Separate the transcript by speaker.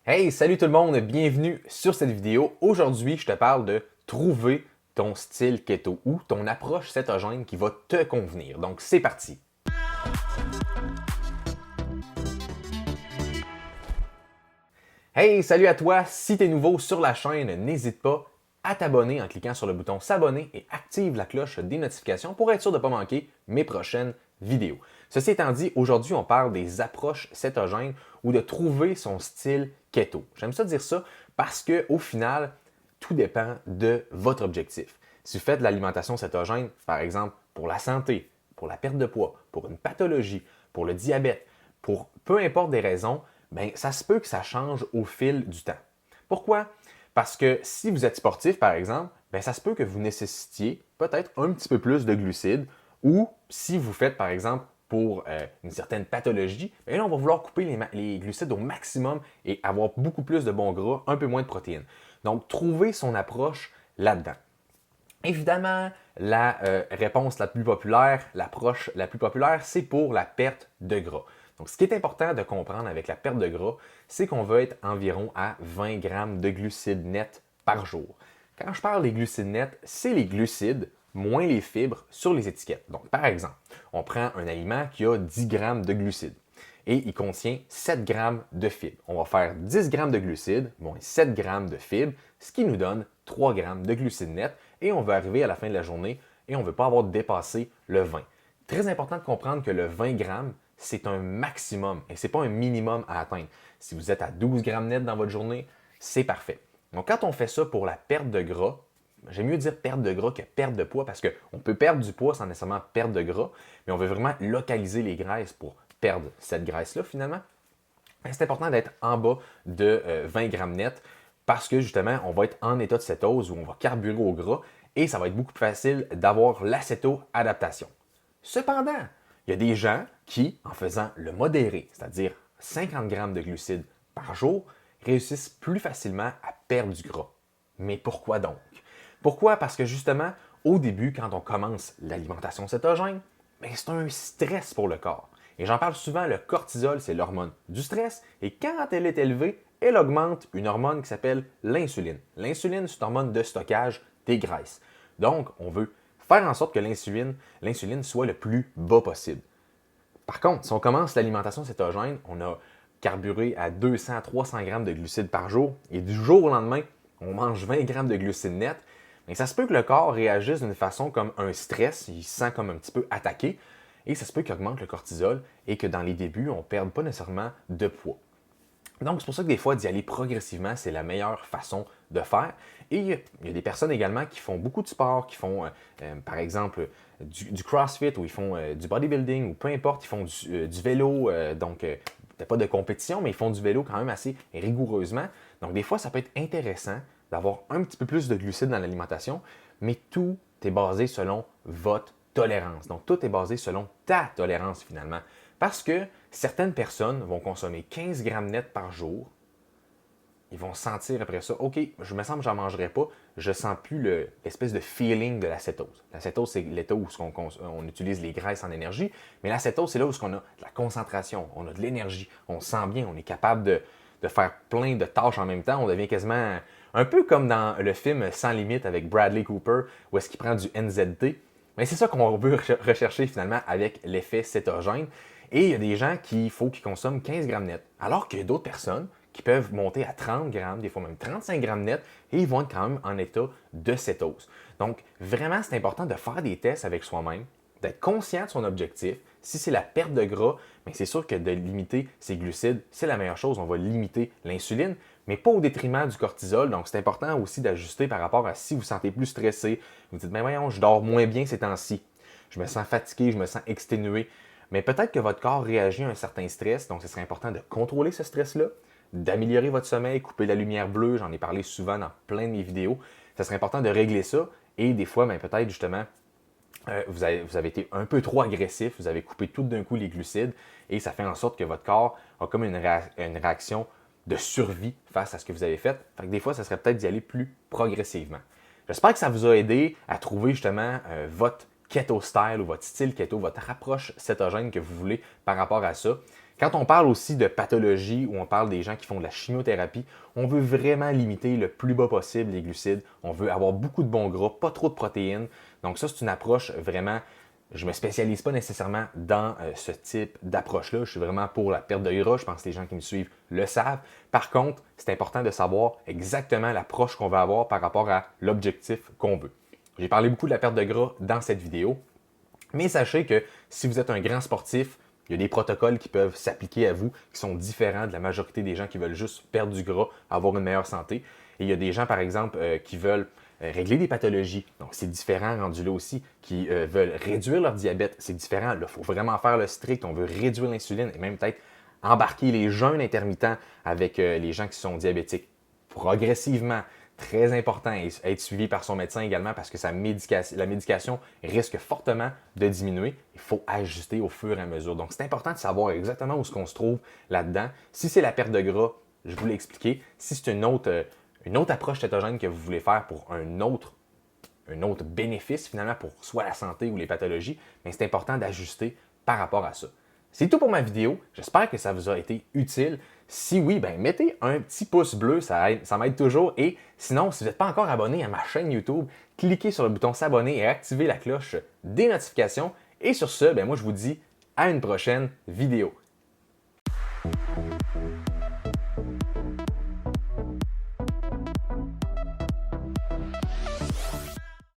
Speaker 1: Hey, salut tout le monde, bienvenue sur cette vidéo. Aujourd'hui, je te parle de trouver ton style keto ou ton approche cétogène qui va te convenir. Donc, c'est parti. Hey, salut à toi. Si tu es nouveau sur la chaîne, n'hésite pas à t'abonner en cliquant sur le bouton s'abonner et active la cloche des notifications pour être sûr de ne pas manquer mes prochaines vidéos. Ceci étant dit, aujourd'hui, on parle des approches cétogènes ou de trouver son style keto. J'aime ça dire ça parce qu'au final, tout dépend de votre objectif. Si vous faites de l'alimentation cétogène, par exemple, pour la santé, pour la perte de poids, pour une pathologie, pour le diabète, pour peu importe des raisons, bien, ça se peut que ça change au fil du temps. Pourquoi? Parce que si vous êtes sportif, par exemple, bien, ça se peut que vous nécessitiez peut-être un petit peu plus de glucides ou si vous faites, par exemple, pour une certaine pathologie, bien là, on va vouloir couper les glucides au maximum et avoir beaucoup plus de bons gras, un peu moins de protéines. Donc, trouver son approche là-dedans. Évidemment, la réponse la plus populaire, l'approche la plus populaire, c'est pour la perte de gras. Donc, ce qui est important de comprendre avec la perte de gras, c'est qu'on va être environ à 20 grammes de glucides nets par jour. Quand je parle des glucides nets, c'est les glucides moins les fibres sur les étiquettes. Donc, par exemple, on prend un aliment qui a 10 grammes de glucides et il contient 7 grammes de fibres. On va faire 10 grammes de glucides moins 7 grammes de fibres, ce qui nous donne 3 grammes de glucides nets et on va arriver à la fin de la journée et on ne veut pas avoir dépassé le 20. Très important de comprendre que le 20 grammes, c'est un maximum et ce n'est pas un minimum à atteindre. Si vous êtes à 12 grammes net dans votre journée, c'est parfait. Donc, quand on fait ça pour la perte de gras, j'aime mieux dire perte de gras que perte de poids parce qu'on peut perdre du poids sans nécessairement perdre de gras, mais on veut vraiment localiser les graisses pour perdre cette graisse-là finalement. C'est important d'être en bas de 20 grammes net parce que justement, on va être en état de cétose où on va carburer au gras et ça va être beaucoup plus facile d'avoir l'acéto-adaptation. Cependant, il y a des gens qui, en faisant le modéré, c'est-à-dire 50 grammes de glucides par jour, réussissent plus facilement à perdre du gras. Mais pourquoi donc? Pourquoi? Parce que justement, au début, quand on commence l'alimentation cétogène, c'est un stress pour le corps. Et j'en parle souvent, le cortisol, c'est l'hormone du stress, et quand elle est élevée, elle augmente une hormone qui s'appelle l'insuline. L'insuline, c'est une hormone de stockage des graisses. Donc, on veut faire en sorte que l'insuline soit le plus bas possible. Par contre, si on commence l'alimentation cétogène, on a carburé à 200 à 300 grammes de glucides par jour, et du jour au lendemain, on mange 20 grammes de glucides nets, mais ça se peut que le corps réagisse d'une façon comme un stress, il se sent comme un petit peu attaqué, et ça se peut qu'il augmente le cortisol et que dans les débuts, on ne perde pas nécessairement de poids. Donc, c'est pour ça que des fois, d'y aller progressivement, c'est la meilleure façon de faire. Et il y a des personnes également qui font beaucoup de sport, qui font, par exemple, du CrossFit ou ils font du bodybuilding ou peu importe, ils font du vélo, donc peut-être pas de compétition, mais ils font du vélo quand même assez rigoureusement. Donc, des fois, ça peut être intéressant d'avoir un petit peu plus de glucides dans l'alimentation, mais tout est basé selon votre tolérance. Donc, tout est basé selon ta tolérance finalement. Parce que certaines personnes vont consommer 15 grammes net par jour. Ils vont sentir après ça, OK, je me sens que j'en mangerai pas, je sens plus l'espèce de feeling de l'acétose. L'acétose, c'est l'état où on utilise les graisses en énergie, mais l'acétose, c'est là où on a de la concentration, on a de l'énergie, on se sent bien, on est capable de faire plein de tâches en même temps, on devient quasiment un peu comme dans le film Sans limite avec Bradley Cooper, où est-ce qu'il prend du NZT. Mais c'est ça qu'on veut rechercher finalement avec l'effet cétogène. Et il y a des gens qui faut qu'ils consomment 15 grammes net, alors qu'il y a d'autres personnes qui peuvent monter à 30 grammes, des fois même 35 grammes net, et ils vont être quand même en état de cétose. Donc, vraiment, c'est important de faire des tests avec soi-même, d'être conscient de son objectif. Si c'est la perte de gras, mais c'est sûr que de limiter ses glucides, c'est la meilleure chose. On va limiter l'insuline, mais pas au détriment du cortisol. Donc, c'est important aussi d'ajuster par rapport à si vous vous sentez plus stressé. Vous dites, mais voyons, je dors moins bien ces temps-ci. Je me sens fatigué, je me sens exténué. Mais peut-être que votre corps réagit à un certain stress, donc ce serait important de contrôler ce stress-là, d'améliorer votre sommeil, couper la lumière bleue, j'en ai parlé souvent dans plein de mes vidéos. Ça serait important de régler ça et des fois, peut-être justement, vous avez été un peu trop agressif, vous avez coupé tout d'un coup les glucides et ça fait en sorte que votre corps a comme une réaction de survie face à ce que vous avez fait. Fait que des fois, ça serait peut-être d'y aller plus progressivement. J'espère que ça vous a aidé à trouver justement votre keto style ou votre style keto, votre approche cétogène que vous voulez par rapport à ça. Quand on parle aussi de pathologie ou on parle des gens qui font de la chimiothérapie, on veut vraiment limiter le plus bas possible les glucides. On veut avoir beaucoup de bons gras, pas trop de protéines. Donc ça, c'est une approche vraiment. Je ne me spécialise pas nécessairement dans ce type d'approche-là. Je suis vraiment pour la perte de gras. Je pense que les gens qui me suivent le savent. Par contre, c'est important de savoir exactement l'approche qu'on va avoir par rapport à l'objectif qu'on veut. J'ai parlé beaucoup de la perte de gras dans cette vidéo. Mais sachez que si vous êtes un grand sportif, il y a des protocoles qui peuvent s'appliquer à vous qui sont différents de la majorité des gens qui veulent juste perdre du gras, avoir une meilleure santé. Et il y a des gens, par exemple, qui veulent régler des pathologies. Donc, c'est différent rendu là aussi, qui veulent réduire leur diabète. C'est différent. Il faut vraiment faire le strict. On veut réduire l'insuline et même peut-être embarquer les jeûnes intermittents avec les gens qui sont diabétiques progressivement. Très important, et être suivi par son médecin également parce que la médication risque fortement de diminuer. Il faut ajuster au fur et à mesure. Donc, c'est important de savoir exactement où est-ce qu'on se trouve là-dedans. Si c'est la perte de gras, je vous l'ai expliqué. Si c'est une autre approche cétogène que vous voulez faire pour un autre bénéfice finalement pour soit la santé ou les pathologies, mais c'est important d'ajuster par rapport à ça. C'est tout pour ma vidéo. J'espère que ça vous a été utile. Si oui, mettez un petit pouce bleu, ça m'aide toujours. Et sinon, si vous n'êtes pas encore abonné à ma chaîne YouTube, cliquez sur le bouton s'abonner et activez la cloche des notifications. Et sur ce, moi je vous dis à une prochaine vidéo.